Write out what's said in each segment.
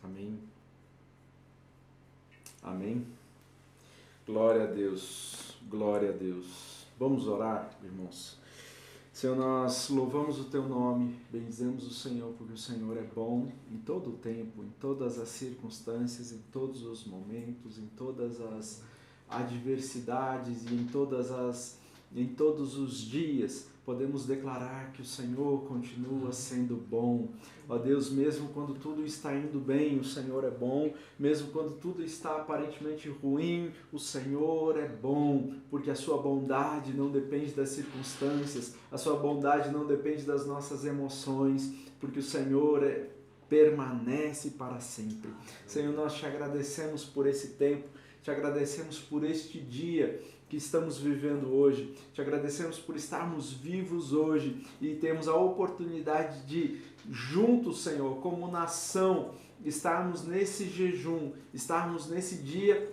Amém. Amém. Glória a Deus. Glória a Deus. Vamos orar, irmãos. Senhor, nós louvamos o Teu nome, bendizemos o Senhor, porque o Senhor é bom em todo o tempo, em todas as circunstâncias, em todos os momentos, em todas as adversidades e em todos os dias. Podemos declarar que o Senhor continua sendo bom. Ó Deus, mesmo quando tudo está indo bem, o Senhor é bom. Mesmo quando tudo está aparentemente ruim, o Senhor é bom, porque a sua bondade não depende das circunstâncias, a sua bondade não depende das nossas emoções, porque o Senhor permanece para sempre. Senhor, nós te agradecemos por esse tempo, te agradecemos por este dia que estamos vivendo hoje, te agradecemos por estarmos vivos hoje e termos a oportunidade de, juntos, Senhor, como nação, estarmos nesse jejum, estarmos nesse dia,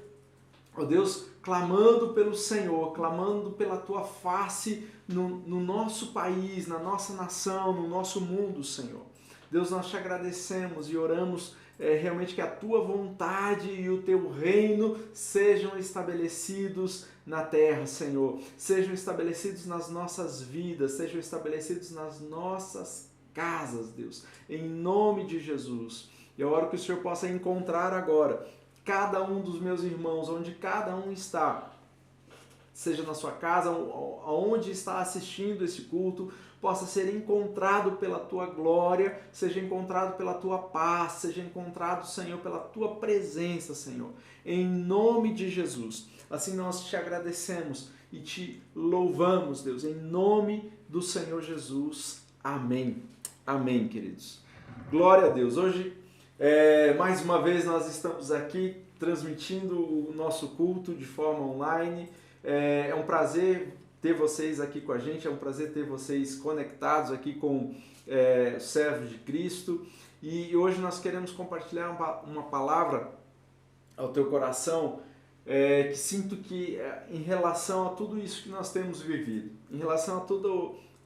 ó Deus, clamando pelo Senhor, clamando pela Tua face no nosso país, na nossa nação, no nosso mundo, Senhor. Deus, nós te agradecemos e oramos realmente que a Tua vontade e o Teu reino sejam estabelecidos na terra, Senhor. Sejam estabelecidos nas nossas vidas, sejam estabelecidos nas nossas casas, Deus. Em nome de Jesus. Eu oro que o Senhor possa encontrar agora cada um dos meus irmãos, onde cada um está, seja na sua casa, aonde está assistindo esse culto, possa ser encontrado pela Tua glória, seja encontrado pela Tua paz, seja encontrado, Senhor, pela Tua presença, Senhor, em nome de Jesus. Assim nós te agradecemos e te louvamos, Deus, em nome do Senhor Jesus. Amém. Amém, queridos. Glória a Deus. Hoje, mais uma vez, nós estamos aqui transmitindo o nosso culto de forma online. É um prazer ter vocês aqui com a gente, é um prazer ter vocês conectados aqui com os servos de Cristo. E hoje nós queremos compartilhar uma palavra ao teu coração, que sinto que em relação a tudo isso que nós temos vivido, em relação a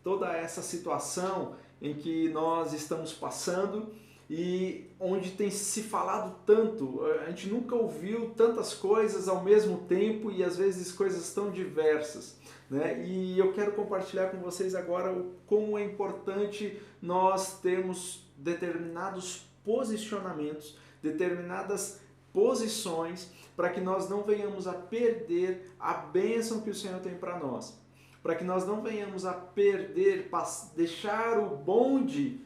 toda essa situação em que nós estamos passando e onde tem se falado tanto, a gente nunca ouviu tantas coisas ao mesmo tempo e às vezes coisas tão diversas, né? E eu quero compartilhar com vocês agora como é importante nós termos determinados posicionamentos, determinadas posições, para que nós não venhamos a perder a bênção que o Senhor tem para nós, para que nós não venhamos a perder, deixar o bonde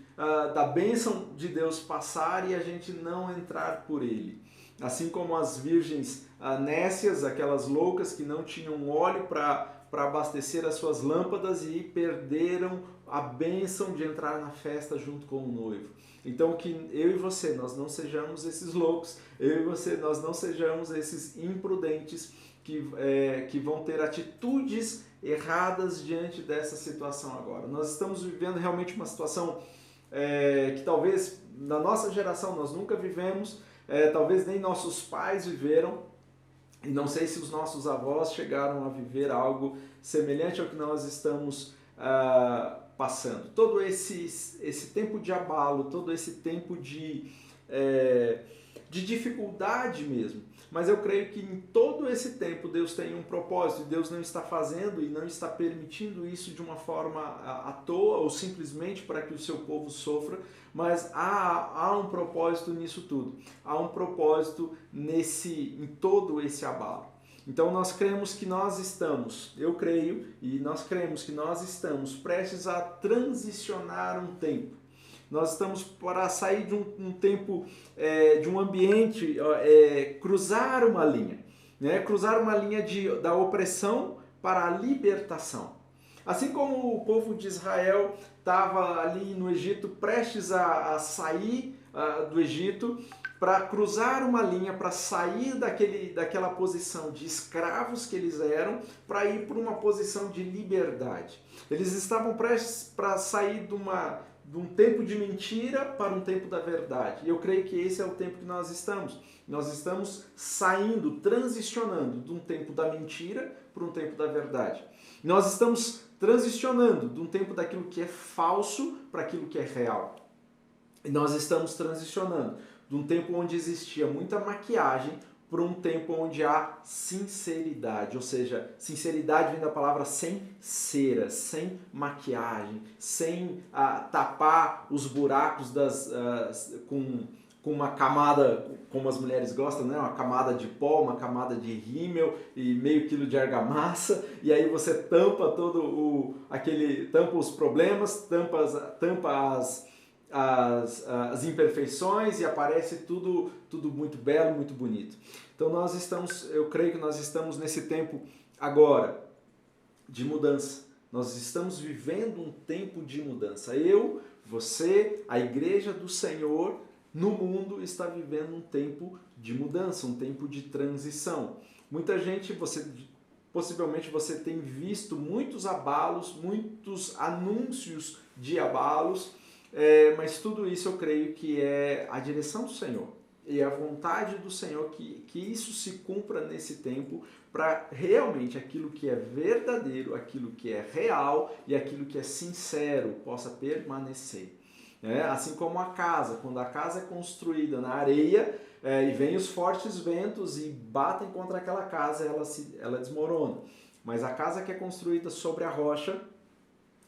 da bênção de Deus passar e a gente não entrar por ele. Assim como as virgens nécias, aquelas loucas que não tinham óleo para abastecer as suas lâmpadas e perderam a bênção de entrar na festa junto com o noivo. Então que eu e você, nós não sejamos esses loucos, eu e você, nós não sejamos esses imprudentes que vão ter atitudes erradas diante dessa situação agora. Nós estamos vivendo realmente uma situação que talvez na nossa geração nós nunca vivemos, talvez nem nossos pais viveram, e não sei se os nossos avós chegaram a viver algo semelhante ao que nós estamos passando. Todo esse tempo de abalo, todo esse tempo de dificuldade mesmo. Mas eu creio que em todo esse tempo Deus tem um propósito, Deus não está fazendo e não está permitindo isso de uma forma à toa ou simplesmente para que o seu povo sofra, mas há um propósito nisso tudo, há um propósito em todo esse abalo. Então nós cremos que nós estamos, eu creio e nós cremos que nós estamos prestes a transicionar um tempo. Nós estamos para sair de um tempo, de um ambiente, cruzar uma linha, né? Cruzar uma linha da opressão para a libertação. Assim como o povo de Israel estava ali no Egito prestes a sair do Egito, para cruzar uma linha, para sair daquela posição de escravos que eles eram, para ir para uma posição de liberdade. Eles estavam prestes para sair de um tempo de mentira para um tempo da verdade. E eu creio que esse é o tempo que nós estamos. Nós estamos saindo, transicionando de um tempo da mentira para um tempo da verdade. Nós estamos transicionando de um tempo daquilo que é falso para aquilo que é real. E nós estamos transicionando de um tempo onde existia muita maquiagem para um tempo onde há sinceridade, ou seja, sinceridade vem da palavra sem cera, sem maquiagem, sem tapar os buracos com uma camada, como as mulheres gostam, né? Uma camada de pó, uma camada de rímel e meio quilo de argamassa, e aí você tampa tampa os problemas, tampa as imperfeições e aparece tudo muito belo, muito bonito. Então eu creio que nós estamos nesse tempo agora de mudança. Nós estamos vivendo um tempo de mudança. Você, a igreja do Senhor no mundo está vivendo um tempo de mudança, um tempo de transição. Muita gente, possivelmente você tem visto muitos abalos, muitos anúncios de abalos, mas tudo isso eu creio que é a direção do Senhor e a vontade do Senhor que isso se cumpra nesse tempo para realmente aquilo que é verdadeiro, aquilo que é real e aquilo que é sincero possa permanecer. Assim como a casa, quando a casa é construída na areia e vem os fortes ventos e batem contra aquela casa, ela desmorona. Mas a casa que é construída sobre a rocha,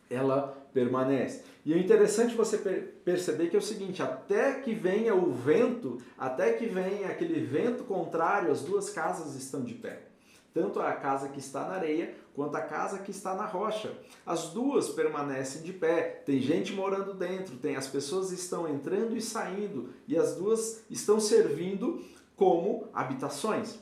ela permanece. E é interessante você perceber que é o seguinte, até que venha o vento, até que venha aquele vento contrário, as duas casas estão de pé. Tanto a casa que está na areia, quanto a casa que está na rocha. As duas permanecem de pé. Tem gente morando dentro, as pessoas estão entrando e saindo, e as duas estão servindo como habitações.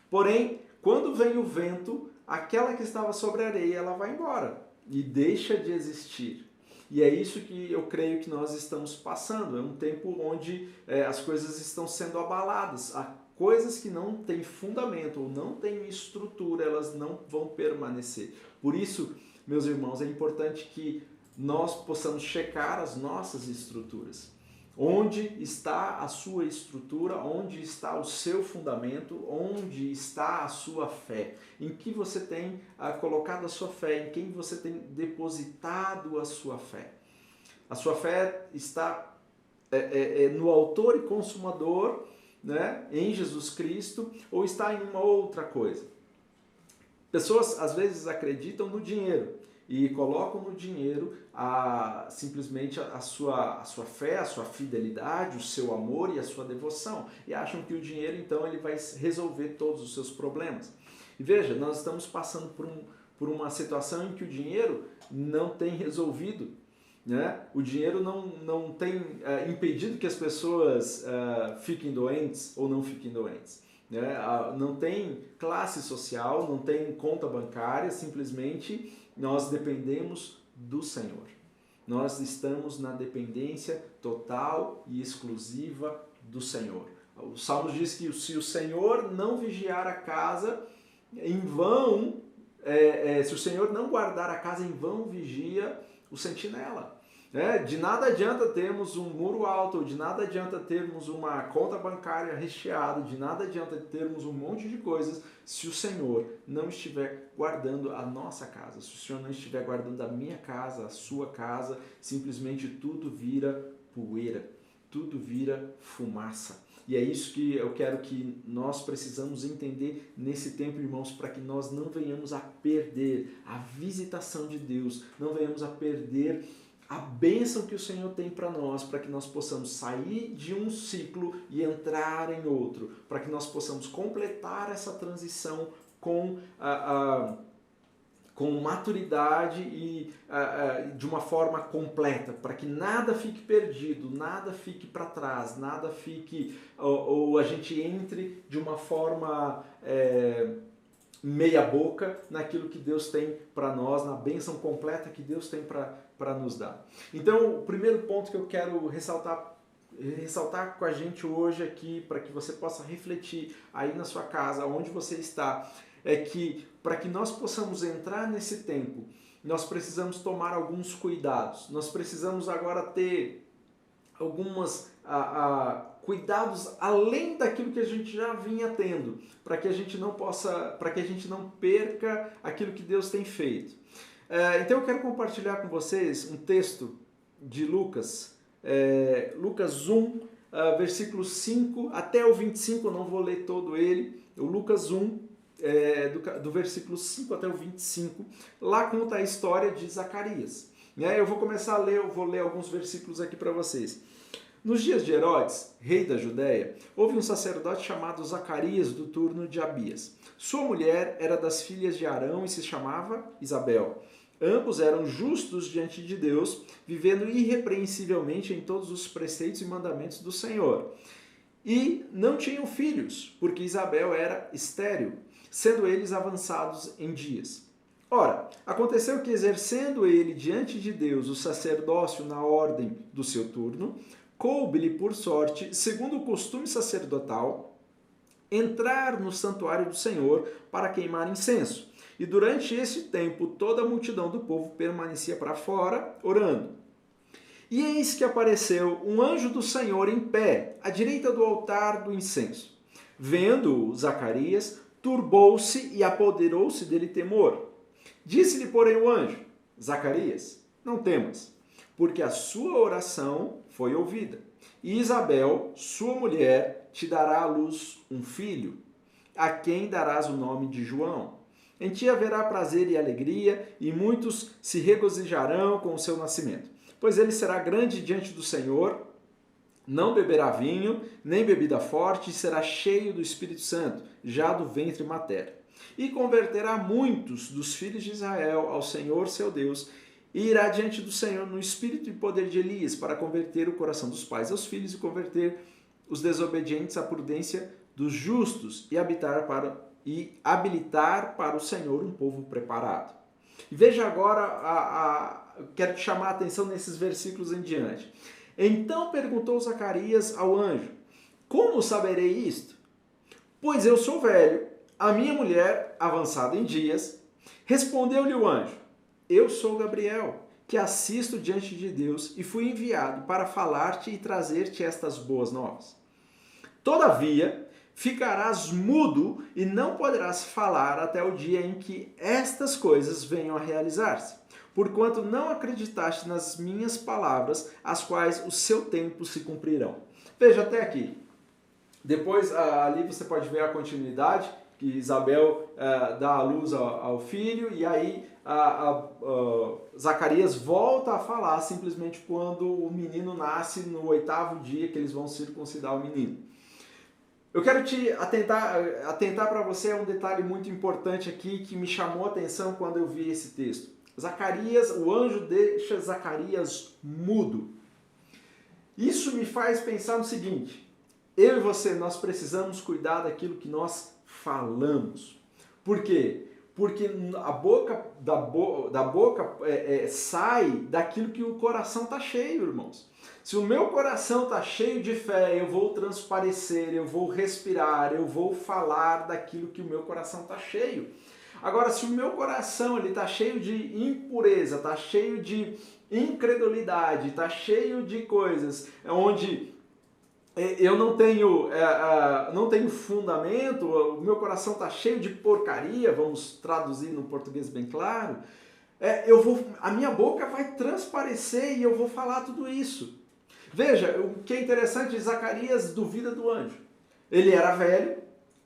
Porém, quando vem o vento, aquela que estava sobre a areia, ela vai embora e deixa de existir. E é isso que eu creio que nós estamos passando. É um tempo onde as coisas estão sendo abaladas. Coisas que não têm fundamento ou não têm estrutura, elas não vão permanecer. Por isso, meus irmãos, é importante que nós possamos checar as nossas estruturas. Onde está a sua estrutura? Onde está o seu fundamento? Onde está a sua fé? Em que você tem colocado a sua fé? Em quem você tem depositado a sua fé? A sua fé está no autor e consumador, né, em Jesus Cristo, ou está em uma outra coisa? Pessoas às vezes acreditam no dinheiro e colocam no dinheiro simplesmente a sua fé, a sua fidelidade, o seu amor e a sua devoção, e acham que o dinheiro então ele vai resolver todos os seus problemas. E veja, nós estamos passando por uma situação em que o dinheiro não tem resolvido, né? O dinheiro não tem impedido que as pessoas fiquem doentes ou não fiquem doentes. Né? Não tem classe social, não tem conta bancária, simplesmente nós dependemos do Senhor. Nós estamos na dependência total e exclusiva do Senhor. O Salmo diz que se o Senhor não vigiar a casa, em vão, se o Senhor não guardar a casa, em vão vigia o sentinela. De nada adianta termos um muro alto, de nada adianta termos uma conta bancária recheada, de nada adianta termos um monte de coisas se o Senhor não estiver guardando a nossa casa, se o Senhor não estiver guardando a minha casa, a sua casa, simplesmente tudo vira poeira, tudo vira fumaça. E é isso que eu quero que nós precisamos entender nesse tempo, irmãos, para que nós não venhamos a perder a visitação de Deus, não venhamos a perder a bênção que o Senhor tem para nós, para que nós possamos sair de um ciclo e entrar em outro, para que nós possamos completar essa transição com maturidade e de uma forma completa, para que nada fique perdido, nada fique para trás, nada fique, ou a gente entre de uma forma meia boca naquilo que Deus tem para nós, na bênção completa que Deus tem para nos dar. Então, o primeiro ponto que eu quero ressaltar com a gente hoje aqui, para que você possa refletir aí na sua casa, onde você está, é que para que nós possamos entrar nesse tempo, nós precisamos tomar alguns cuidados. Nós precisamos agora ter algumas cuidados além daquilo que a gente já vinha tendo, para que a gente não perca aquilo que Deus tem feito. Então eu quero compartilhar com vocês um texto de Lucas, Lucas 1, versículos 5 até o 25, eu não vou ler todo ele, o Lucas 1, do versículo 5 até o 25, lá conta a história de Zacarias. Eu vou começar a ler, eu vou ler alguns versículos aqui para vocês. Nos dias de Herodes, rei da Judéia, houve um sacerdote chamado Zacarias, do turno de Abias. Sua mulher era das filhas de Arão e se chamava Isabel. Ambos eram justos diante de Deus, vivendo irrepreensivelmente em todos os preceitos e mandamentos do Senhor. E não tinham filhos, porque Isabel era estéril, sendo eles avançados em dias. Ora, aconteceu que, exercendo ele diante de Deus o sacerdócio na ordem do seu turno, coube-lhe por sorte, segundo o costume sacerdotal, entrar no santuário do Senhor para queimar incenso. E durante esse tempo toda a multidão do povo permanecia para fora, orando. E eis que apareceu um anjo do Senhor em pé, à direita do altar do incenso. Vendo-o, Zacarias turbou-se e apoderou-se dele temor. Disse-lhe, porém, o anjo: Zacarias, não temas, porque a sua oração foi ouvida. E Isabel, sua mulher, te dará à luz um filho, a quem darás o nome de João. Em ti haverá prazer e alegria, e muitos se regozijarão com o seu nascimento. Pois ele será grande diante do Senhor, não beberá vinho, nem bebida forte, e será cheio do Espírito Santo, já do ventre materno. E converterá muitos dos filhos de Israel ao Senhor seu Deus, e irá diante do Senhor no espírito e poder de Elias, para converter o coração dos pais aos filhos e converter os desobedientes à prudência dos justos, e habilitar para o Senhor um povo preparado. E veja agora, quero te chamar a atenção nesses versículos em diante. Então perguntou Zacarias ao anjo: como saberei isto? Pois eu sou velho, a minha mulher avançada em dias. Respondeu-lhe o anjo: eu sou Gabriel, que assisto diante de Deus e fui enviado para falar-te e trazer-te estas boas novas. Todavia, ficarás mudo e não poderás falar até o dia em que estas coisas venham a realizar-se, porquanto não acreditaste nas minhas palavras, as quais o seu tempo se cumprirão. Veja até aqui. Depois, ali você pode ver a continuidade, que Isabel dá à luz ao filho, e aí Zacarias volta a falar simplesmente quando o menino nasce, no 8º dia que eles vão circuncidar o menino. Eu quero te atentar para você a um detalhe muito importante aqui que me chamou a atenção quando eu vi esse texto. Zacarias, o anjo deixa Zacarias mudo. Isso me faz pensar no seguinte: eu e você, nós precisamos cuidar daquilo que nós falamos. Por quê? Porque da boca sai daquilo que o coração está cheio, irmãos. Se o meu coração está cheio de fé, eu vou transparecer, eu vou respirar, eu vou falar daquilo que o meu coração está cheio. Agora, se o meu coração está cheio de impureza, está cheio de incredulidade, está cheio de coisas onde eu não tenho fundamento, o meu coração está cheio de porcaria, vamos traduzir no português bem claro, a minha boca vai transparecer e eu vou falar tudo isso. Veja, o que é interessante, Zacarias duvida do anjo. Ele era velho,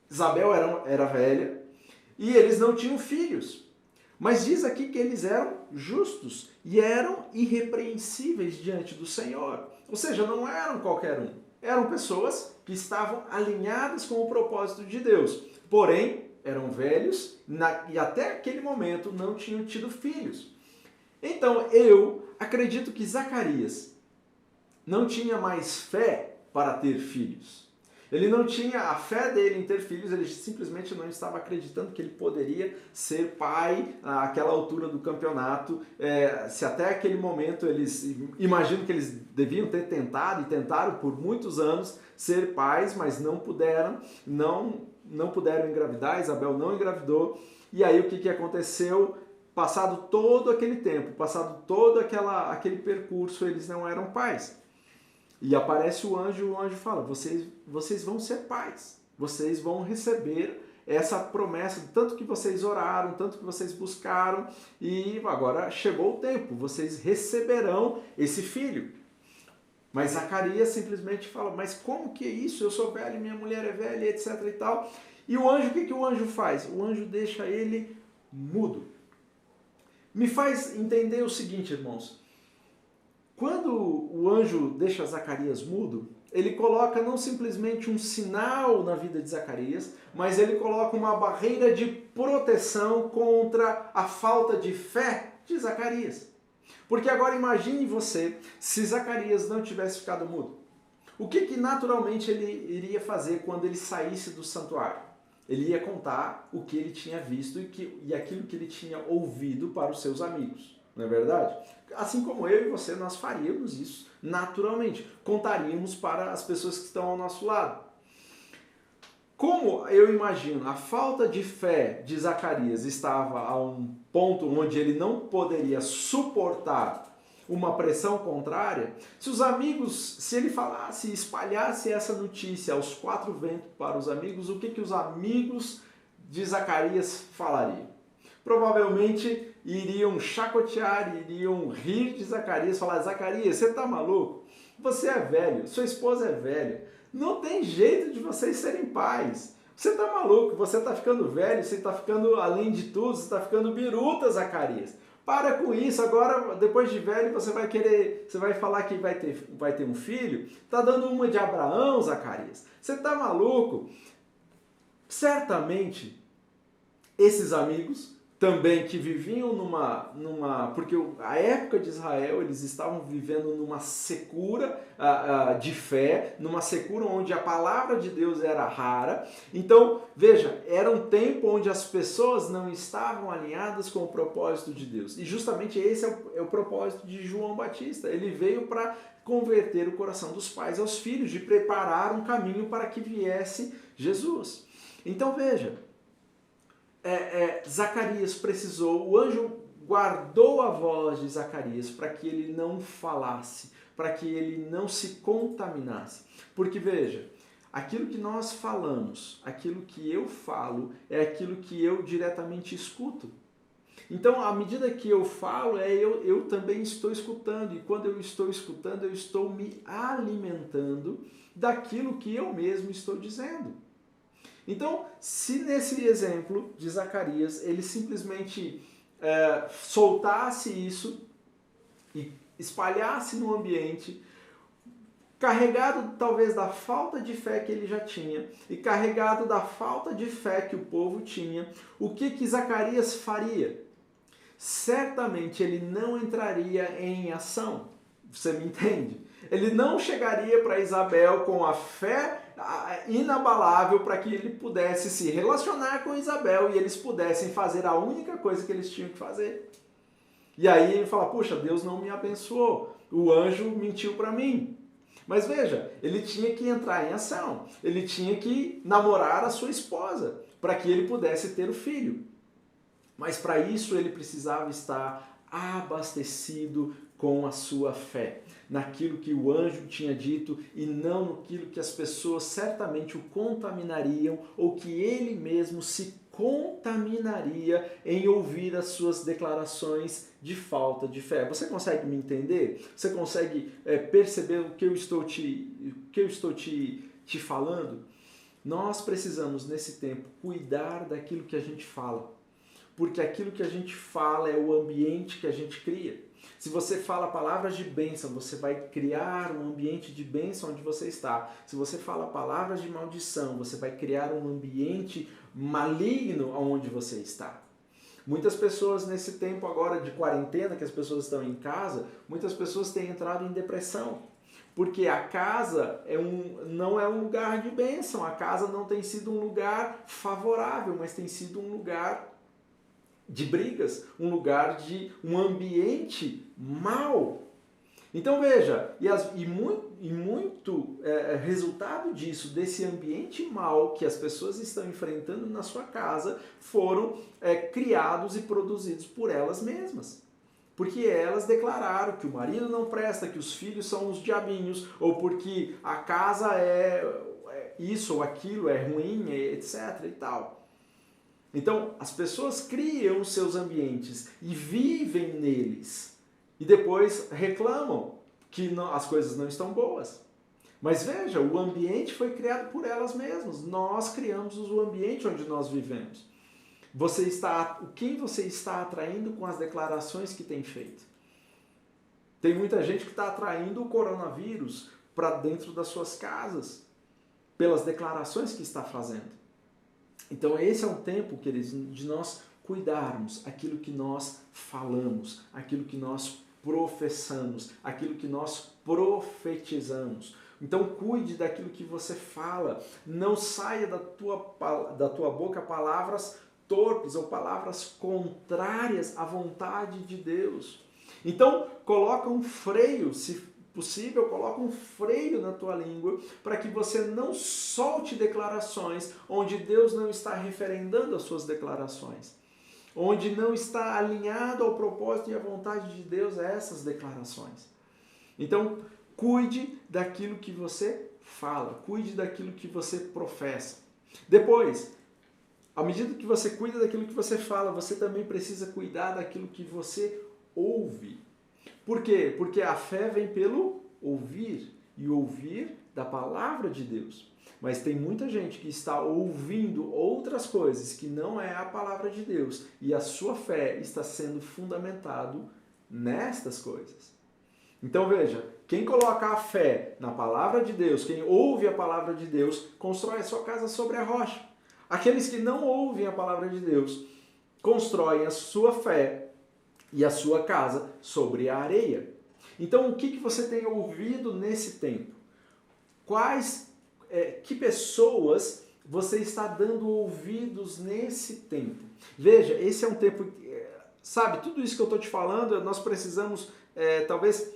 Isabel era velha, e eles não tinham filhos. Mas diz aqui que eles eram justos e eram irrepreensíveis diante do Senhor. Ou seja, não eram qualquer um. Eram pessoas que estavam alinhadas com o propósito de Deus. Porém, eram velhos e até aquele momento não tinham tido filhos. Então, eu acredito que Zacarias não tinha mais fé para ter filhos. Ele não tinha a fé dele em ter filhos, ele simplesmente não estava acreditando que ele poderia ser pai àquela altura do campeonato. Se até aquele momento imagino que eles deviam ter tentado e tentaram por muitos anos ser pais, mas não puderam, não puderam engravidar, Isabel não engravidou. E aí o que aconteceu? Passado todo aquele tempo, passado todo aquele percurso, eles não eram pais. E aparece o anjo fala: vocês vão ser pais, vocês vão receber essa promessa, tanto que vocês oraram, tanto que vocês buscaram, e agora chegou o tempo, vocês receberão esse filho. Mas Zacarias simplesmente fala, mas como que é isso? Eu sou velho, minha mulher é velha, etc e tal. E o anjo, o que o anjo faz? O anjo deixa ele mudo. Me faz entender o seguinte, irmãos. Quando o anjo deixa Zacarias mudo, ele coloca não simplesmente um sinal na vida de Zacarias, mas ele coloca uma barreira de proteção contra a falta de fé de Zacarias. Porque agora imagine você, se Zacarias não tivesse ficado mudo. O que naturalmente ele iria fazer quando ele saísse do santuário? Ele ia contar o que ele tinha visto e aquilo que ele tinha ouvido para os seus amigos. Não é verdade? Assim como eu e você, nós faríamos isso naturalmente. Contaríamos para as pessoas que estão ao nosso lado. Como eu imagino, a falta de fé de Zacarias estava a um ponto onde ele não poderia suportar uma pressão contrária, se os amigos, se ele falasse, espalhasse essa notícia aos quatro ventos para os amigos, o que os amigos de Zacarias falariam? Provavelmente iriam chacotear, iriam rir de Zacarias, falar, Zacarias, você está maluco? Você é velho, sua esposa é velha, não tem jeito de vocês serem pais. Você está maluco, você está ficando velho, você está ficando, além de tudo, você está ficando biruta, Zacarias. Para com isso, agora, depois de velho, você vai falar que vai ter um filho? Está dando uma de Abraão, Zacarias. Você está maluco? Certamente, esses amigos também que viviam porque a época de Israel, eles estavam vivendo numa secura de fé, numa secura onde a palavra de Deus era rara. Então, veja, era um tempo onde as pessoas não estavam alinhadas com o propósito de Deus. E justamente esse é o propósito de João Batista. Ele veio para converter o coração dos pais aos filhos, de preparar um caminho para que viesse Jesus. Então, veja, Zacarias precisou, o anjo guardou a voz de Zacarias para que ele não falasse, para que ele não se contaminasse. Porque veja, aquilo que nós falamos, aquilo que eu falo, é aquilo que eu diretamente escuto. Então, à medida que eu falo, eu também estou escutando. E quando eu estou escutando, eu estou me alimentando daquilo que eu mesmo estou dizendo. Então, se nesse exemplo de Zacarias, ele simplesmente soltasse isso e espalhasse no ambiente, carregado talvez da falta de fé que ele já tinha e carregado da falta de fé que o povo tinha, o que Zacarias faria? Certamente ele não entraria em ação. Você me entende? Ele não chegaria para Isabel com a fé inabalável para que ele pudesse se relacionar com Isabel e eles pudessem fazer a única coisa que eles tinham que fazer. E aí ele fala, puxa, Deus não me abençoou, o anjo mentiu para mim. Mas veja, ele tinha que entrar em ação, ele tinha que namorar a sua esposa para que ele pudesse ter o filho. Mas para isso ele precisava estar abastecido com a sua fé, naquilo que o anjo tinha dito e não naquilo que as pessoas certamente o contaminariam ou que ele mesmo se contaminaria em ouvir as suas declarações de falta de fé. Você consegue me entender? Você consegue perceber o que eu estou te falando? Nós precisamos nesse tempo cuidar daquilo que a gente fala, porque aquilo que a gente fala é o ambiente que a gente cria. Se você fala palavras de bênção, você vai criar um ambiente de bênção onde você está. Se você fala palavras de maldição, você vai criar um ambiente maligno onde você está. Muitas pessoas nesse tempo agora de quarentena, que as pessoas estão em casa, muitas pessoas têm entrado em depressão. Porque a casa não é um lugar de bênção, a casa não tem sido um lugar favorável, mas tem sido um lugar de brigas, um lugar de um ambiente mau. Então veja, muito resultado disso, desse ambiente mau que as pessoas estão enfrentando na sua casa, foram criados e produzidos por elas mesmas. Porque elas declararam que o marido não presta, que os filhos são os diabinhos, ou porque a casa é isso ou aquilo, é ruim, etc. e tal. Então, as pessoas criam os seus ambientes e vivem neles. E depois reclamam que as coisas não estão boas. Mas veja, o ambiente foi criado por elas mesmas. Nós criamos o ambiente onde nós vivemos. Quem você está atraindo com as declarações que tem feito? Tem muita gente que está atraindo o coronavírus para dentro das suas casas, pelas declarações que está fazendo. Então esse é um tempo, queridos, de nós cuidarmos aquilo que nós falamos, aquilo que nós professamos, aquilo que nós profetizamos. Então cuide daquilo que você fala, não saia da tua boca palavras torpes ou palavras contrárias à vontade de Deus. Então coloca um freio, se possível, coloca um freio na tua língua para que você não solte declarações onde Deus não está referendando as suas declarações, onde não está alinhado ao propósito e à vontade de Deus a essas declarações. Então, cuide daquilo que você fala, cuide daquilo que você professa. Depois, à medida que você cuida daquilo que você fala, você também precisa cuidar daquilo que você ouve. Por quê? Porque a fé vem pelo ouvir, e ouvir da palavra de Deus. Mas tem muita gente que está ouvindo outras coisas que não é a palavra de Deus, e a sua fé está sendo fundamentado nestas coisas. Então veja, quem coloca a fé na palavra de Deus, quem ouve a palavra de Deus, constrói a sua casa sobre a rocha. Aqueles que não ouvem a palavra de Deus, constroem a sua fé e a sua casa sobre a areia. Então, o que você tem ouvido nesse tempo? Que pessoas você está dando ouvidos nesse tempo? Veja, esse é um tempo, sabe, tudo isso que eu estou te falando, nós precisamos, talvez,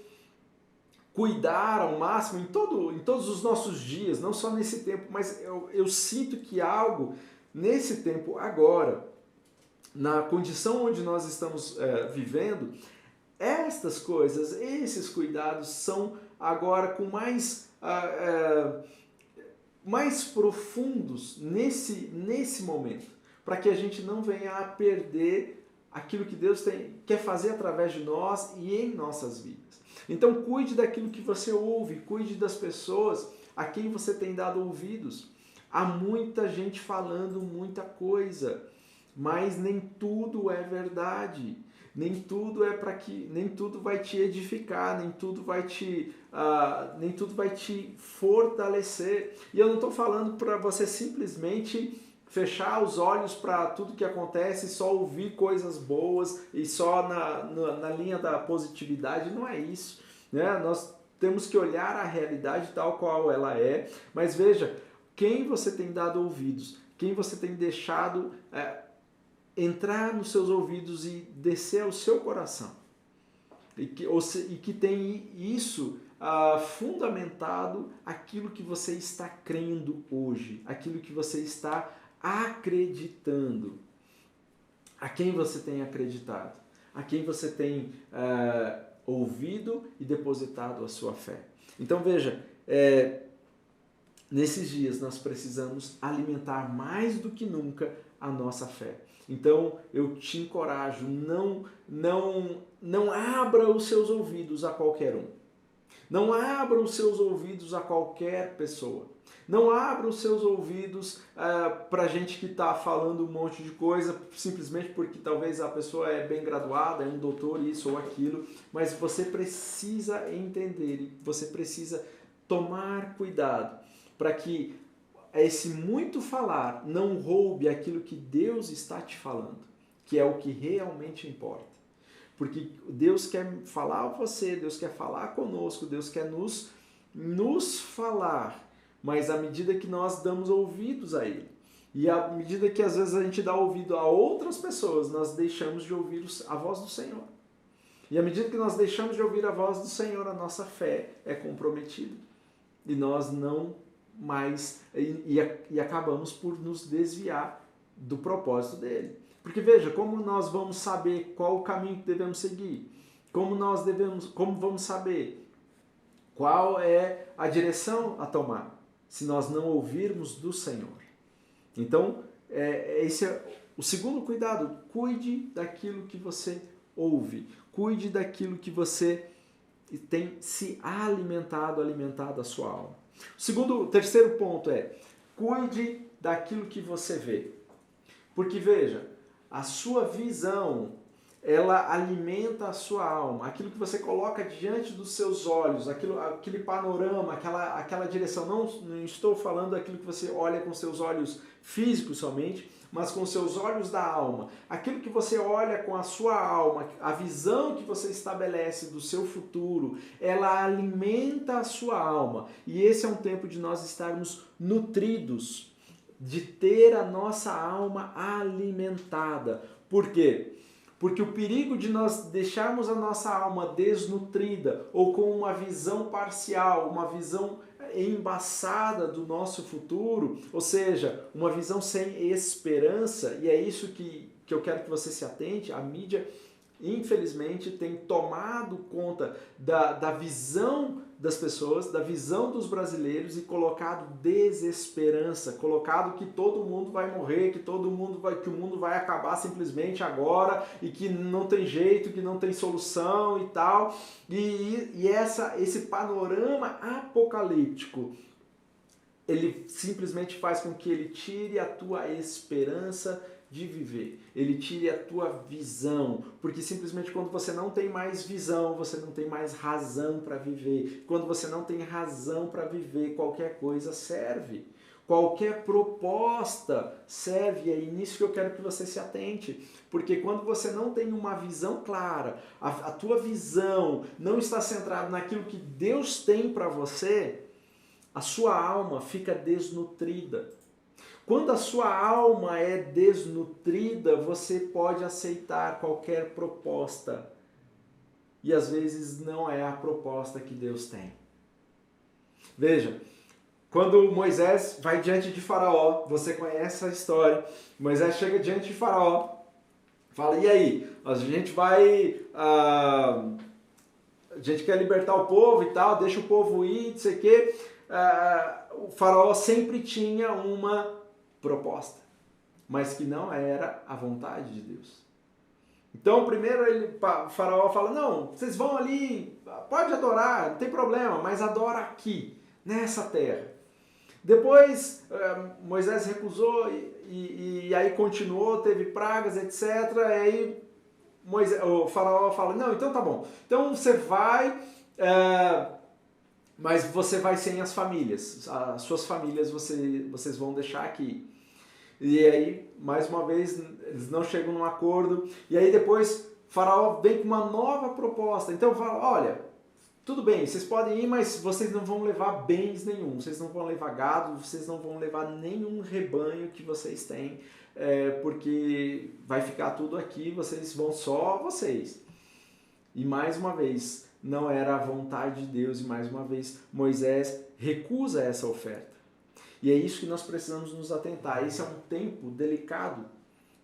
cuidar ao máximo em todos os nossos dias, não só nesse tempo, mas eu sinto que algo nesse tempo agora, na condição onde nós estamos vivendo, estas coisas, esses cuidados são agora com mais profundos nesse momento, para que a gente não venha a perder aquilo que Deus quer fazer através de nós e em nossas vidas. Então cuide daquilo que você ouve, cuide das pessoas a quem você tem dado ouvidos. Há muita gente falando muita coisa, mas nem tudo é verdade. Nem tudo vai te edificar, nem tudo vai te fortalecer. E eu não estou falando para você simplesmente fechar os olhos para tudo que acontece, só ouvir coisas boas e só na linha da positividade. Não é isso, né? Nós temos que olhar a realidade tal qual ela é, mas veja, quem você tem dado ouvidos, quem você tem deixado entrar nos seus ouvidos e descer ao seu coração. E que tem isso fundamentado aquilo que você está crendo hoje, aquilo que você está acreditando. A quem você tem acreditado? A quem você tem ouvido e depositado a sua fé? Então veja, nesses dias nós precisamos alimentar mais do que nunca a nossa fé. Então eu te encorajo, não abra os seus ouvidos a qualquer um. Não abra os seus ouvidos a qualquer pessoa. Não abra os seus ouvidos para gente que está falando um monte de coisa, simplesmente porque talvez a pessoa é bem graduada, é um doutor, isso ou aquilo, mas você precisa entender, você precisa tomar cuidado para que esse muito falar não roube aquilo que Deus está te falando, que é o que realmente importa. Porque Deus quer falar a você, Deus quer falar conosco, Deus quer nos falar, mas à medida que nós damos ouvidos a Ele, e à medida que às vezes a gente dá ouvido a outras pessoas, nós deixamos de ouvir a voz do Senhor. E à medida que nós deixamos de ouvir a voz do Senhor, a nossa fé é comprometida. E nós não mais, e acabamos por nos desviar do propósito dele. Porque veja, como nós vamos saber qual o caminho que devemos seguir? Como vamos saber qual é a direção a tomar? Se nós não ouvirmos do Senhor. Então, esse é o segundo cuidado. Cuide daquilo que você ouve. Cuide daquilo que você tem se alimentado a sua alma. O terceiro ponto é, cuide daquilo que você vê. Porque veja, a sua visão, ela alimenta a sua alma. Aquilo que você coloca diante dos seus olhos, aquele panorama, aquela direção. Não estou falando daquilo que você olha com seus olhos físicos somente, mas com seus olhos da alma. Aquilo que você olha com a sua alma, a visão que você estabelece do seu futuro, ela alimenta a sua alma. E esse é um tempo de nós estarmos nutridos, de ter a nossa alma alimentada. Por quê? Porque o perigo de nós deixarmos a nossa alma desnutrida ou com uma visão parcial, uma visão embaçada do nosso futuro, ou seja, uma visão sem esperança, e é isso que eu quero que você se atente, a mídia infelizmente tem tomado conta da visão das pessoas, da visão dos brasileiros e colocado desesperança, colocado que todo mundo vai morrer, que o mundo vai acabar simplesmente agora e que não tem jeito, que não tem solução e tal. E esse panorama apocalíptico, ele simplesmente faz com que ele tire a tua esperança de viver, ele tire a tua visão, porque simplesmente quando você não tem mais visão, você não tem mais razão para viver. Quando você não tem razão para viver, qualquer coisa serve, qualquer proposta serve. É nisso que eu quero que você se atente, porque quando você não tem uma visão clara, a tua visão não está centrada naquilo que Deus tem para você, a sua alma fica desnutrida. Quando a sua alma é desnutrida, você pode aceitar qualquer proposta. E às vezes não é a proposta que Deus tem. Veja, quando Moisés vai diante de Faraó, você conhece a história, Moisés chega diante de Faraó, fala, e aí, a gente quer libertar o povo e tal, deixa o povo ir, não sei o quê. O Faraó sempre tinha uma proposta, mas que não era a vontade de Deus. Então, primeiro o Faraó fala, não, vocês vão ali, pode adorar, não tem problema, mas adora aqui, nessa terra. Depois, Moisés recusou e aí continuou, teve pragas, etc. E aí o Faraó fala, não, então tá bom, então você vai... mas você vai sem as famílias, as suas famílias vocês vão deixar aqui. E aí, mais uma vez, eles não chegam num acordo, e aí depois Faraó vem com uma nova proposta. Então fala, olha, tudo bem, vocês podem ir, mas vocês não vão levar bens nenhum, vocês não vão levar gado, vocês não vão levar nenhum rebanho que vocês têm, porque vai ficar tudo aqui, vocês vão só vocês. E mais uma vez, não era a vontade de Deus, e mais uma vez Moisés recusa essa oferta. E é isso que nós precisamos nos atentar. Esse é um tempo delicado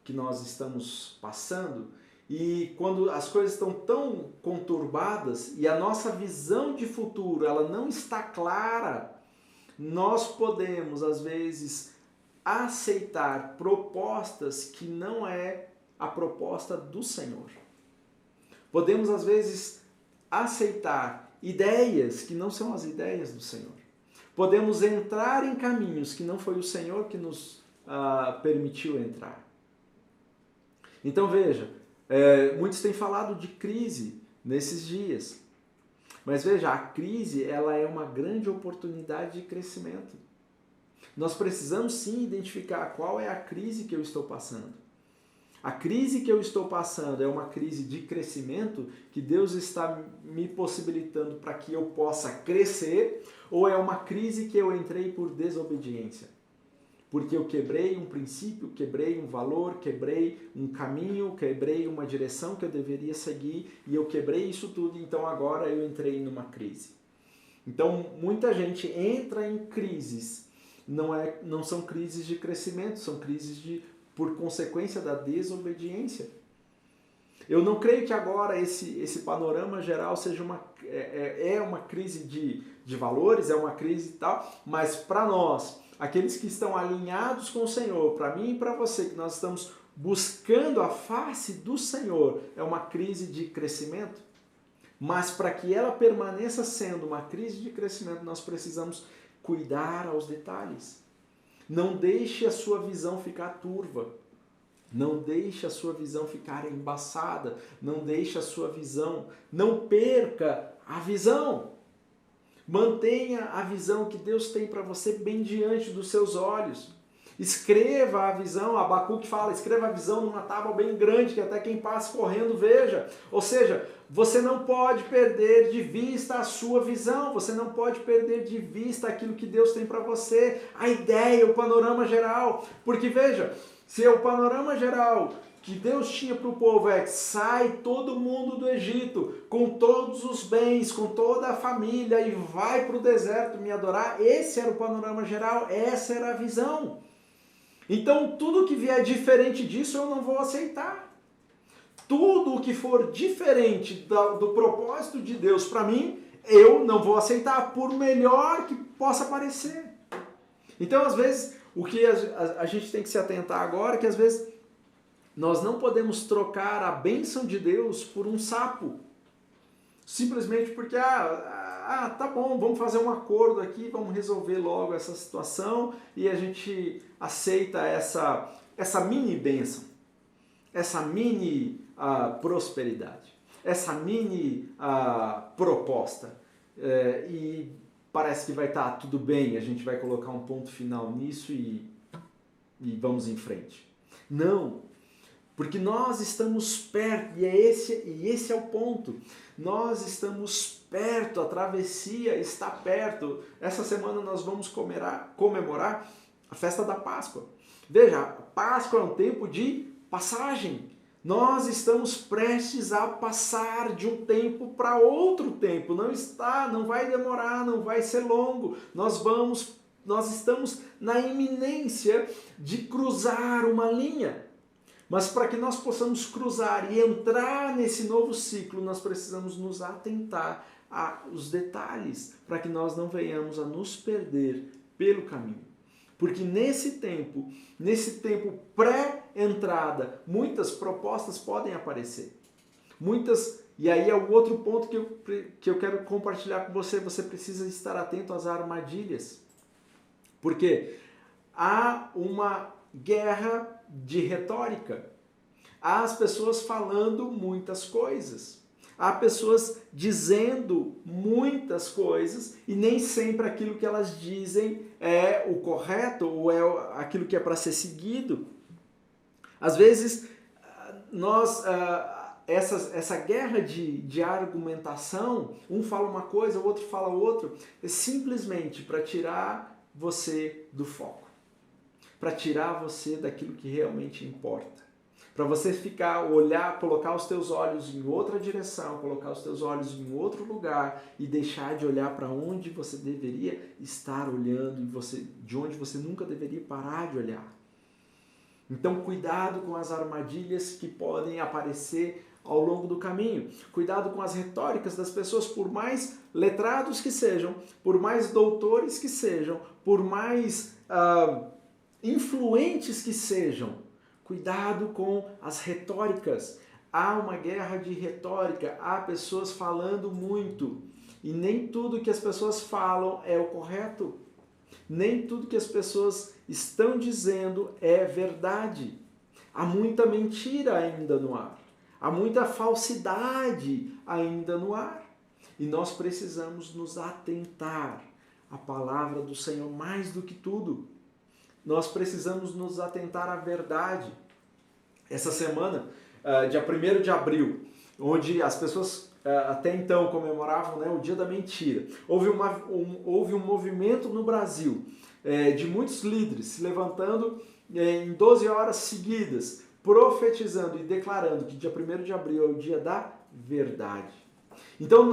que nós estamos passando, e quando as coisas estão tão conturbadas e a nossa visão de futuro ela não está clara, nós podemos às vezes aceitar propostas que não é a proposta do Senhor. Podemos às vezes aceitar ideias que não são as ideias do Senhor. Podemos entrar em caminhos que não foi o Senhor que nos permitiu entrar. Então veja, muitos têm falado de crise nesses dias. Mas veja, a crise ela é uma grande oportunidade de crescimento. Nós precisamos sim identificar qual é a crise que eu estou passando. A crise que eu estou passando é uma crise de crescimento que Deus está me possibilitando para que eu possa crescer, ou é uma crise que eu entrei por desobediência? Porque eu quebrei um princípio, quebrei um valor, quebrei um caminho, quebrei uma direção que eu deveria seguir e eu quebrei isso tudo, então agora eu entrei numa crise. Então muita gente entra em crises, não são crises de crescimento, são crises por consequência da desobediência. Eu não creio que agora esse panorama geral seja uma crise de valores, é uma crise e tal, mas para nós, aqueles que estão alinhados com o Senhor, para mim e para você, que nós estamos buscando a face do Senhor, é uma crise de crescimento. Mas para que ela permaneça sendo uma crise de crescimento, nós precisamos cuidar aos detalhes. Não deixe a sua visão ficar turva. Não deixe a sua visão ficar embaçada. Não deixe a sua visão. Não perca a visão. Mantenha a visão que Deus tem para você bem diante dos seus olhos. Escreva a visão, Abacuque fala, escreva a visão numa tábua bem grande, que até quem passe correndo veja. Ou seja, você não pode perder de vista a sua visão, você não pode perder de vista aquilo que Deus tem para você, a ideia, o panorama geral. Porque veja, se é o panorama geral que Deus tinha para o povo é que sai todo mundo do Egito, com todos os bens, com toda a família, e vai para o deserto me adorar, esse era o panorama geral, essa era a visão. Então, tudo que vier diferente disso, eu não vou aceitar. Tudo o que for diferente do propósito de Deus para mim, eu não vou aceitar, por melhor que possa parecer. Então, às vezes, o que a gente tem que se atentar agora é que, às vezes, nós não podemos trocar a bênção de Deus por um sapo. Simplesmente porque, tá bom, vamos fazer um acordo aqui, vamos resolver logo essa situação e a gente aceita essa mini bênção, essa mini prosperidade, essa mini proposta. E parece que vai estar tudo bem, a gente vai colocar um ponto final nisso e vamos em frente. Não, porque nós estamos perto, e esse é o ponto. Nós estamos perto, a travessia está perto. Essa semana nós vamos comemorar a festa da Páscoa. Veja, a Páscoa é um tempo de passagem. Nós estamos prestes a passar de um tempo para outro tempo. Não vai demorar, não vai ser longo. Nós estamos na iminência de cruzar uma linha. Mas para que nós possamos cruzar e entrar nesse novo ciclo, nós precisamos nos atentar aos detalhes, para que nós não venhamos a nos perder pelo caminho. Porque nesse tempo pré-entrada, muitas propostas podem aparecer. E aí é o outro ponto que eu quero compartilhar com você. Você precisa estar atento às armadilhas. Porque há uma guerra de retórica. Há as pessoas falando muitas coisas. Há pessoas dizendo muitas coisas e nem sempre aquilo que elas dizem é o correto ou é aquilo que é para ser seguido. Às vezes, essa guerra de argumentação, um fala uma coisa, o outro fala outra, é simplesmente para tirar você do foco. Para tirar você daquilo que realmente importa. Para você colocar os teus olhos em outra direção, colocar os teus olhos em outro lugar e deixar de olhar para onde você deveria estar olhando e de onde você nunca deveria parar de olhar. Então, cuidado com as armadilhas que podem aparecer ao longo do caminho. Cuidado com as retóricas das pessoas, por mais letrados que sejam, por mais doutores que sejam, por mais influentes que sejam. Cuidado com as retóricas. Há uma guerra de retórica, há pessoas falando muito. E nem tudo que as pessoas falam é o correto. Nem tudo que as pessoas estão dizendo é verdade. Há muita mentira ainda no ar. Há muita falsidade ainda no ar. E nós precisamos nos atentar à palavra do Senhor mais do que tudo. Nós precisamos nos atentar à verdade. Essa semana, dia 1º de abril, onde as pessoas até então comemoravam o Dia da Mentira, houve um movimento no Brasil de muitos líderes se levantando em 12 horas seguidas, profetizando e declarando que dia 1º de abril é o dia da verdade. Então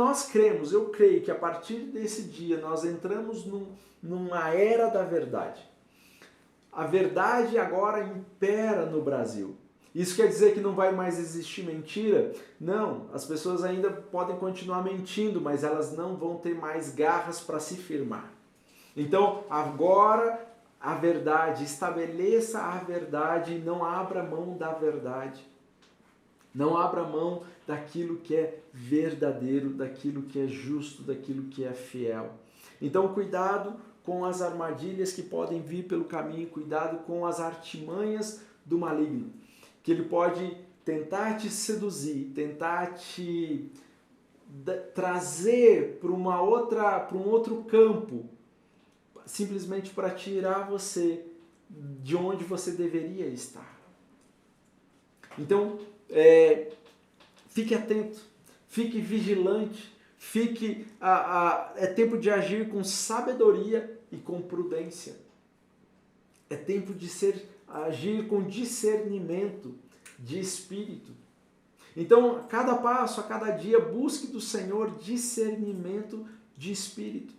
eu creio que a partir desse dia nós entramos numa era da verdade. A verdade agora impera no Brasil. Isso quer dizer que não vai mais existir mentira? Não, as pessoas ainda podem continuar mentindo, mas elas não vão ter mais garras para se firmar. Então, agora a verdade, estabeleça a verdade e não abra mão da verdade. Não abra mão daquilo que é verdadeiro, daquilo que é justo, daquilo que é fiel. Então, cuidado com as armadilhas que podem vir pelo caminho, cuidado com as artimanhas do maligno, que ele pode tentar te seduzir, tentar te trazer para um outro campo, simplesmente para tirar você de onde você deveria estar. Então, fique atento, fique vigilante, é tempo de agir com sabedoria e com prudência. É tempo de agir com discernimento de espírito. Então, a cada passo, a cada dia, busque do Senhor discernimento de espírito.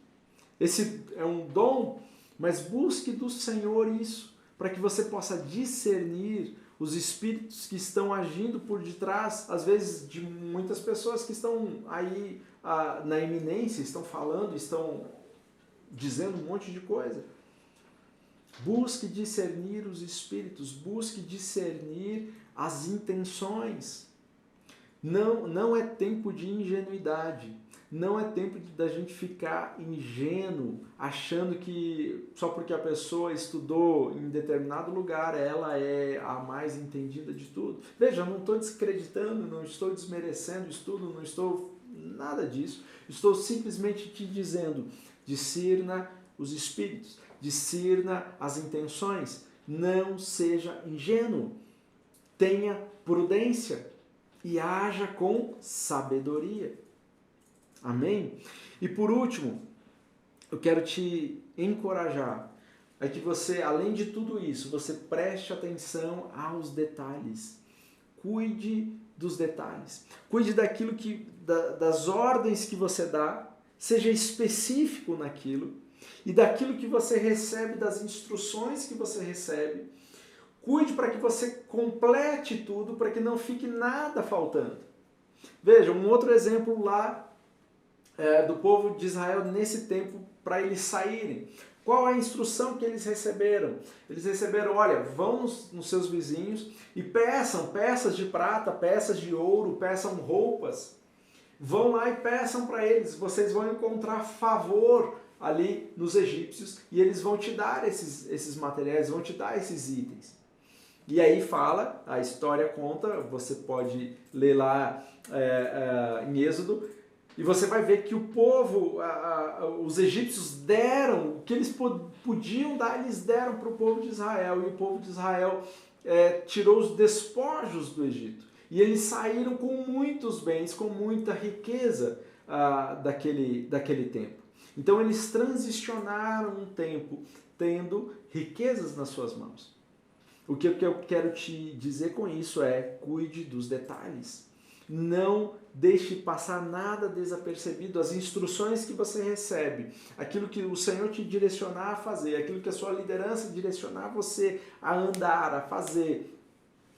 Esse é um dom, mas busque do Senhor isso, para que você possa discernir os espíritos que estão agindo por detrás, às vezes, de muitas pessoas que estão aí na iminência, estão falando, estão dizendo um monte de coisa. Busque discernir os espíritos, busque discernir as intenções. Não é tempo de ingenuidade, não é tempo da gente ficar ingênuo, achando que só porque a pessoa estudou em determinado lugar, ela é a mais entendida de tudo. Veja, eu não estou descreditando, não estou desmerecendo o estudo, não estou nada disso. Estou simplesmente te dizendo, discirna os espíritos, discirna as intenções, não seja ingênuo, tenha prudência e haja com sabedoria. Amém? E por último, eu quero te encorajar a que você, além de tudo isso, você preste atenção aos detalhes. Cuide dos detalhes. Cuide daquilo das ordens que você dá, seja específico naquilo, e daquilo que você recebe, das instruções que você recebe. Cuide para que você complete tudo, para que não fique nada faltando. Veja, um outro exemplo lá do povo de Israel nesse tempo, para eles saírem. Qual a instrução que eles receberam? Eles receberam, olha, vão nos seus vizinhos e peçam peças de prata, peças de ouro, peçam roupas. Vão lá e peçam para eles, vocês vão encontrar favor ali nos egípcios e eles vão te dar esses materiais, vão te dar esses itens. E aí fala, a história conta, você pode ler lá em Êxodo, e você vai ver que o povo, os egípcios deram, o que eles podiam dar, eles deram para o povo de Israel. E o povo de Israel tirou os despojos do Egito. E eles saíram com muitos bens, com muita riqueza daquele tempo. Então eles transicionaram um tempo tendo riquezas nas suas mãos. O que eu quero te dizer com isso é, cuide dos detalhes. Não deixe passar nada desapercebido, as instruções que você recebe, aquilo que o Senhor te direcionar a fazer, aquilo que a sua liderança direcionar você a andar, a fazer.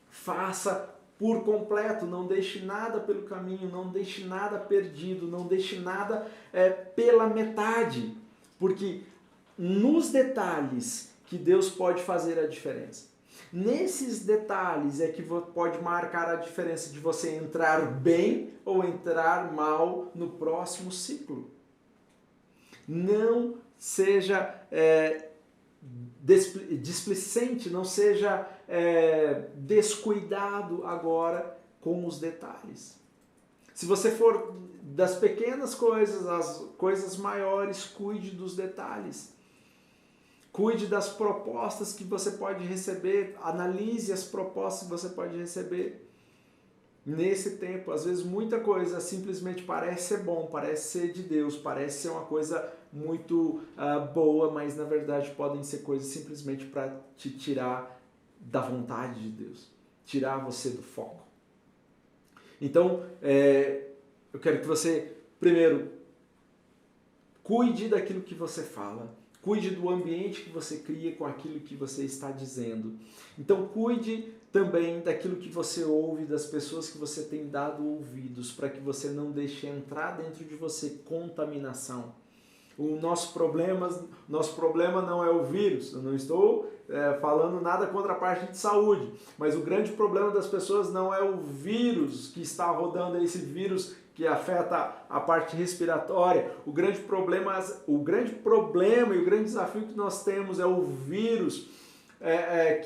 Faça por completo, não deixe nada pelo caminho, não deixe nada perdido, não deixe nada pela metade, porque nos detalhes que Deus pode fazer a diferença. Nesses detalhes é que pode marcar a diferença de você entrar bem ou entrar mal no próximo ciclo. Não seja displicente, não seja descuidado agora com os detalhes. Se você for das pequenas coisas às coisas maiores, cuide dos detalhes. Cuide das propostas que você pode receber, analise as propostas que você pode receber nesse tempo. Às vezes muita coisa simplesmente parece ser bom, parece ser de Deus, parece ser uma coisa muito boa, mas na verdade podem ser coisas simplesmente para te tirar da vontade de Deus, tirar você do foco. Então, eu quero que você, primeiro, cuide daquilo que você fala. Cuide do ambiente que você cria com aquilo que você está dizendo. Então cuide também daquilo que você ouve, das pessoas que você tem dado ouvidos, para que você não deixe entrar dentro de você contaminação. O nosso problema não é o vírus. Eu não estou falando nada contra a parte de saúde, mas o grande problema das pessoas não é o vírus que está rodando, esse vírus que afeta a parte respiratória. O grande problema e o grande desafio que nós temos é o vírus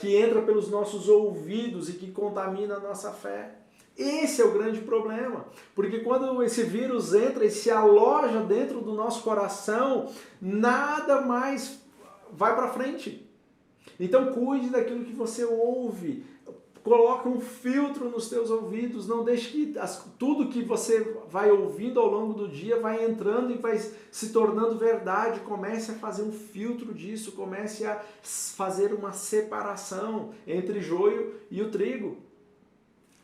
que entra pelos nossos ouvidos e que contamina a nossa fé. Esse é o grande problema, porque quando esse vírus entra e se aloja dentro do nosso coração, nada mais vai para frente. Então cuide daquilo que você ouve, coloque um filtro nos teus ouvidos, não deixe que tudo que você vai ouvindo ao longo do dia vai entrando e vai se tornando verdade. Comece a fazer um filtro disso, comece a fazer uma separação entre joio e o trigo.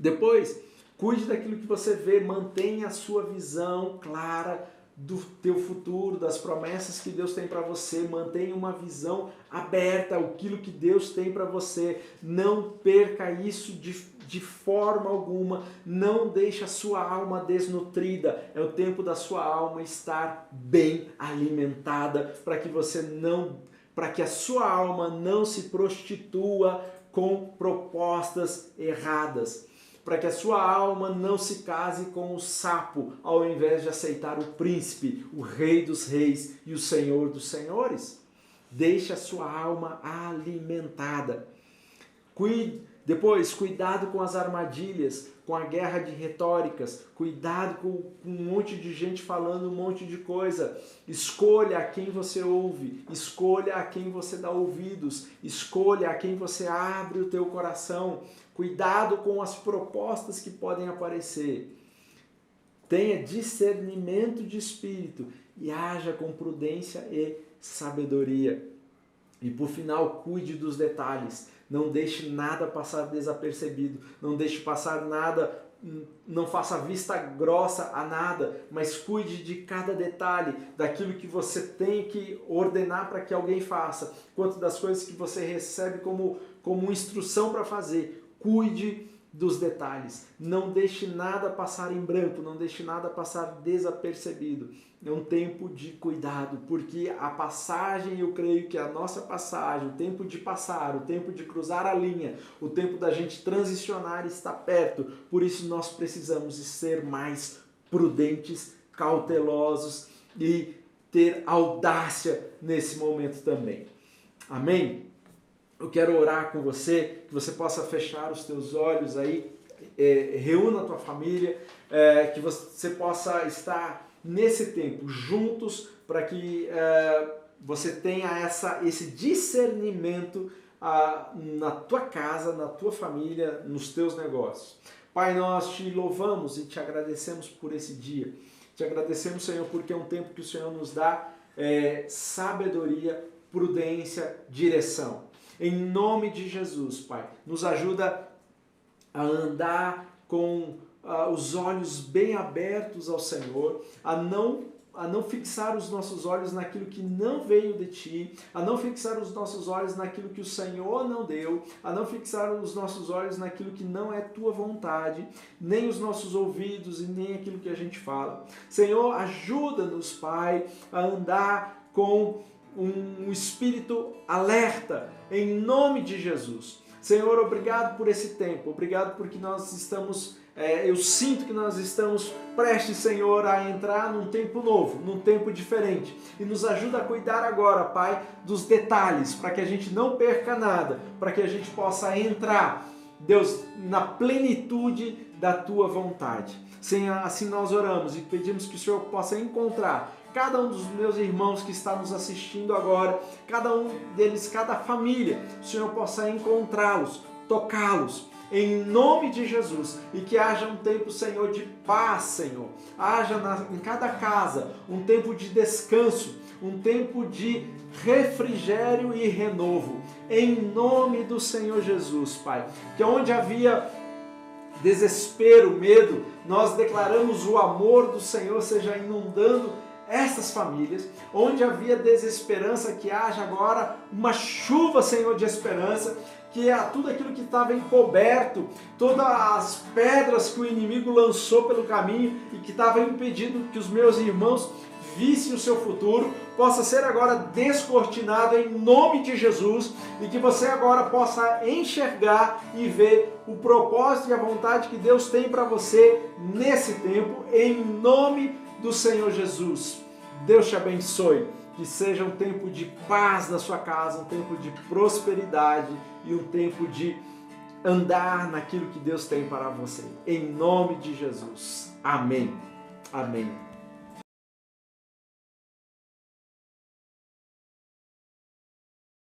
Depois, cuide daquilo que você vê, mantenha a sua visão clara do teu futuro, das promessas que Deus tem para você, mantenha uma visão aberta, aquilo que Deus tem para você, não perca isso de forma alguma, não deixe a sua alma desnutrida, é o tempo da sua alma estar bem alimentada, para que a sua alma não se prostitua com propostas erradas, para que a sua alma não se case com o sapo, ao invés de aceitar o príncipe, o rei dos reis e o senhor dos senhores. Deixe a sua alma alimentada. Depois, cuidado com as armadilhas, com a guerra de retóricas, cuidado com um monte de gente falando um monte de coisa. Escolha a quem você ouve, escolha a quem você dá ouvidos, escolha a quem você abre o teu coração. Cuidado com as propostas que podem aparecer. Tenha discernimento de espírito e haja com prudência e sabedoria. E por final, cuide dos detalhes. Não deixe nada passar desapercebido. Não deixe passar nada, não faça vista grossa a nada, mas cuide de cada detalhe, daquilo que você tem que ordenar para que alguém faça, quanto das coisas que você recebe como instrução para fazer. Cuide dos detalhes, não deixe nada passar em branco, não deixe nada passar desapercebido. É um tempo de cuidado, porque a passagem, eu creio que a nossa passagem, o tempo de passar, o tempo de cruzar a linha, o tempo da gente transicionar está perto. Por isso nós precisamos ser mais prudentes, cautelosos e ter audácia nesse momento também. Amém? Eu quero orar com você, que você possa fechar os teus olhos aí, reúna a tua família, que você possa estar nesse tempo juntos para que você tenha esse discernimento na tua casa, na tua família, nos teus negócios. Pai, nós te louvamos e te agradecemos por esse dia. Te agradecemos, Senhor, porque é um tempo que o Senhor nos dá sabedoria, prudência, direção. Em nome de Jesus, Pai, nos ajuda a andar com os olhos bem abertos ao Senhor, a não fixar os nossos olhos naquilo que não veio de Ti, a não fixar os nossos olhos naquilo que o Senhor não deu, a não fixar os nossos olhos naquilo que não é Tua vontade, nem os nossos ouvidos e nem aquilo que a gente fala. Senhor, ajuda-nos, Pai, a andar com um espírito alerta, em nome de Jesus. Senhor, obrigado por esse tempo, obrigado porque nós estamos, eu sinto que nós estamos prestes, Senhor, a entrar num tempo novo, num tempo diferente, e nos ajuda a cuidar agora, Pai, dos detalhes, para que a gente não perca nada, para que a gente possa entrar, Deus, na plenitude da Tua vontade. Senhor, assim nós oramos e pedimos que o Senhor possa encontrar cada um dos meus irmãos que está nos assistindo agora, cada um deles, cada família, o Senhor possa encontrá-los, tocá-los, em nome de Jesus, e que haja um tempo, Senhor, de paz, Senhor, haja em cada casa um tempo de descanso, um tempo de refrigério e renovo, em nome do Senhor Jesus, Pai, que onde havia desespero, medo, nós declaramos o amor do Senhor seja inundando essas famílias, onde havia desesperança, que haja agora uma chuva, Senhor, de esperança, que tudo aquilo que estava encoberto, todas as pedras que o inimigo lançou pelo caminho e que estava impedindo que os meus irmãos visse o seu futuro, possa ser agora descortinado em nome de Jesus e que você agora possa enxergar e ver o propósito e a vontade que Deus tem para você nesse tempo, em nome do Senhor Jesus. Deus te abençoe, que seja um tempo de paz na sua casa, um tempo de prosperidade e um tempo de andar naquilo que Deus tem para você. Em nome de Jesus. Amém. Amém.